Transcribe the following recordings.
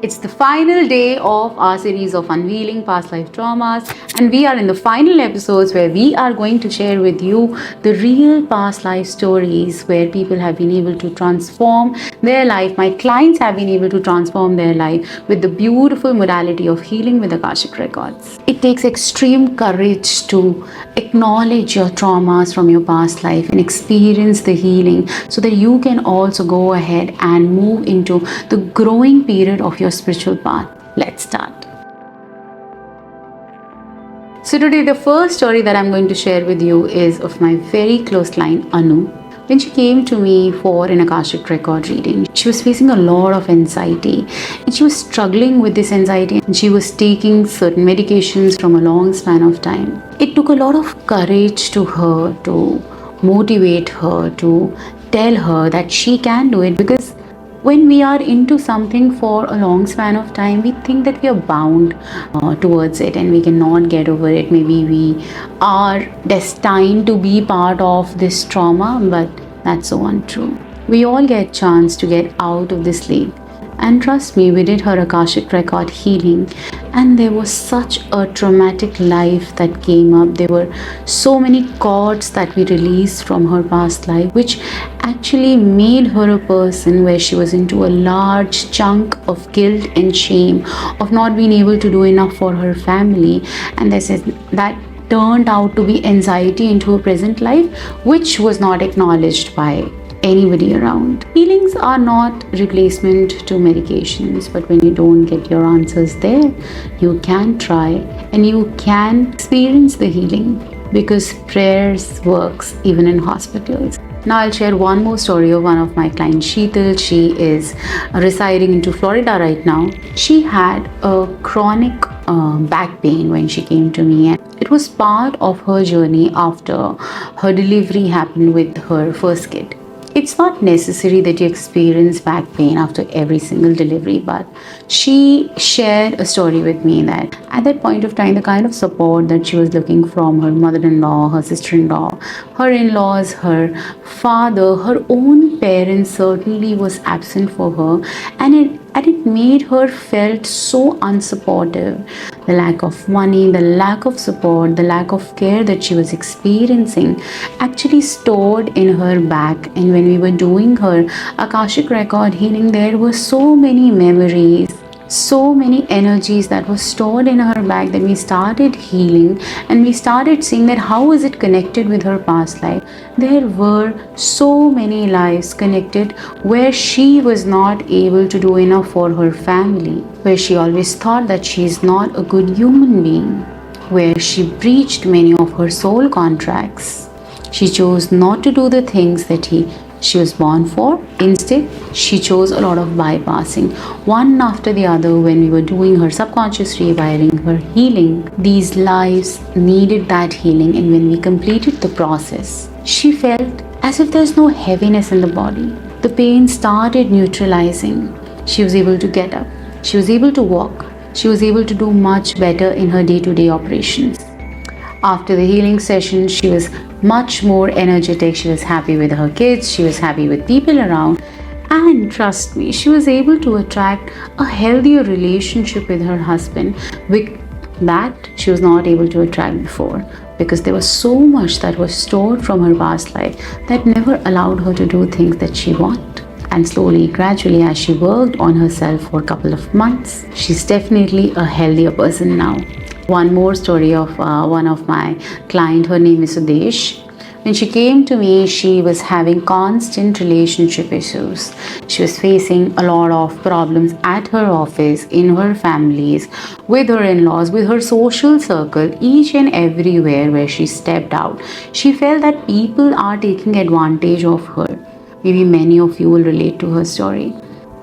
It's the final day of our series of Unveiling Past Life Traumas, and we are in the final episodes where we are going to share with you the real past life stories where people have been able to transform their life. My clients have been able to transform their life with the beautiful modality of healing with Akashic Records. It takes extreme courage to acknowledge your traumas from your past life and experience the healing so that you can also go ahead and move into the growing period of your spiritual path. Let's start. So today the first story that I'm going to share with you is of my very close client Anu. When she came to me for an Akashic record reading, she was facing a lot of anxiety and she was struggling with this anxiety and she was taking certain medications from a long span of time. It took a lot of courage to her to motivate her, to tell her that she can do it, because when we are into something for a long span of time, we think that we are bound towards it and we cannot get over it. Maybe we are destined to be part of this trauma, but that's so untrue. We all get chance to get out of this league. And trust me, we did her Akashic record healing and there was such a traumatic life that came up. There were so many cords that we released from her past life, which actually made her a person where she was into a large chunk of guilt and shame of not being able to do enough for her family. And that turned out to be anxiety into her present life, which was not acknowledged by anybody around. Healings are not replacement to medications, but when you don't get your answers there, you can try and you can experience the healing, because prayers works even in hospitals. Now I'll share one more story of one of my clients, Sheetal. She is residing into Florida right now. She had a chronic back pain when she came to me, and it was part of her journey after her delivery happened with her first kid. It's not necessary that you experience back pain after every single delivery, but she shared a story with me that at that point of time, the kind of support that she was looking from her mother-in-law, her sister-in-law, her in-laws, her father, her own parents certainly was absent for her, and it made her felt so unsupportive. The lack of money, the lack of support, the lack of care that she was experiencing actually stored in her back. And when we were doing her Akashic record healing, there were so many memories, so many energies that were stored in her back that we started healing, and we started seeing that how is it connected with her past life. There were so many lives connected where she was not able to do enough for her family, where she always thought that she is not a good human being, where she breached many of her soul contracts. She chose not to do the things that she was born for. Instead, she chose a lot of bypassing, one after the other. When we were doing her subconscious rewiring, her healing, these lives needed that healing, and when we completed the process, she felt as if there's no heaviness in the body. The pain started neutralizing. She was able to get up. She was able to walk. She was able to do much better in her day-to-day operations. After the healing session, she was much more energetic. She was happy with her kids. She was happy with people around. And trust me, she was able to attract a healthier relationship with her husband, with that she was not able to attract before, because there was so much that was stored from her past life that never allowed her to do things that she wanted. And slowly, gradually, as she worked on herself for a couple of months, she's definitely a healthier person now. One more story of one of my client. Her name is Sudesh. When she came to me, she was having constant relationship issues. She was facing a lot of problems at her office, in her families, with her in-laws, with her social circle, each and everywhere where she stepped out. She felt that people are taking advantage of her. Maybe many of you will relate to her story.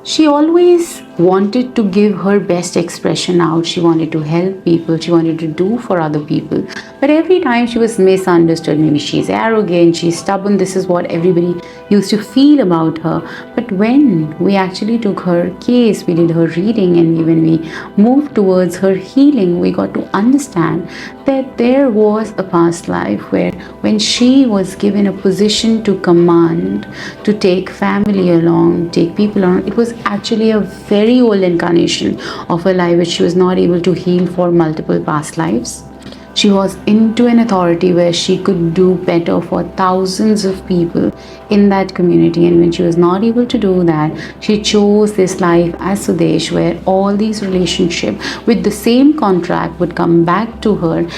She always wanted to give her best expression out. She wanted to help people. She wanted to do for other people. But every time she was misunderstood. Maybe she's arrogant, she's stubborn. This is what everybody used to feel about her. But when we actually took her case, we did her reading, and when we moved towards her healing, we got to understand that there was a past life where when she was given a position to command, to take family along, take people along, it was actually a very very old incarnation of her life which she was not able to heal for multiple past lives. She was into an authority where she could do better for thousands of people in that community, and when she was not able to do that, she chose this life as Sudesh, where all these relationships with the same contract would come back to her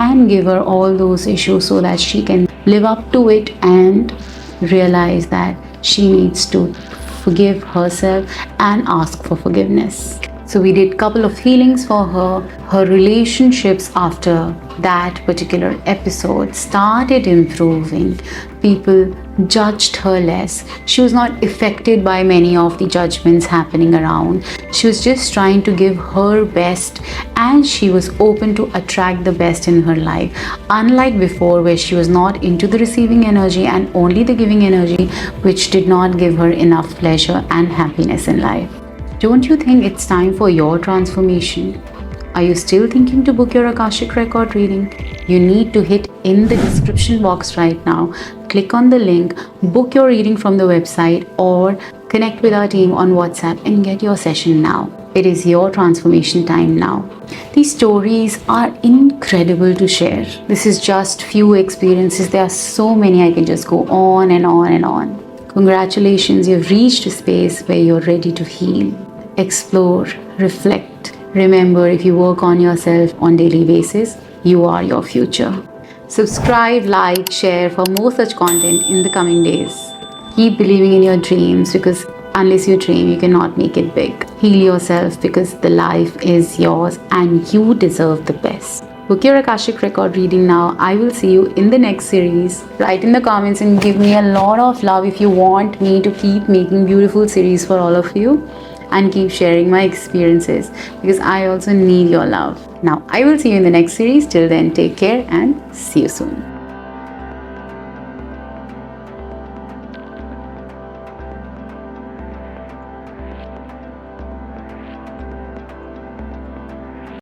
and give her all those issues so that she can live up to it and realize that she needs to forgive herself and ask for forgiveness. So we did couple of healings for her. Her relationships after that particular episode started improving. People judged her less. She was not affected by many of the judgments happening around. She was just trying to give her best, and she was open to attract the best in her life. Unlike before, where she was not into the receiving energy and only the giving energy, which did not give her enough pleasure and happiness in life. Don't you think it's time for your transformation? Are you still thinking to book your Akashic record reading? You need to hit in the description box right now. Click on the link, book your reading from the website, or connect with our team on WhatsApp and get your session now. It is your transformation time now. These stories are incredible to share. This is just few experiences. There are so many. I can just go on and on and on. Congratulations, you've reached a space where you're ready to heal, explore, reflect. Remember, if you work on yourself on daily basis, you are your future. Subscribe, like, share for more such content in the coming days. Keep believing in your dreams, because unless you dream, you cannot make it big. Heal yourself, because the life is yours and you deserve the best. Book your Akashic record reading now. I will see you in the next series. Write in the comments and give me a lot of love if you want me to keep making beautiful series for all of you and keep sharing my experiences, because I also need your love. Now, I will see you in the next series. Till then, take care and see you soon.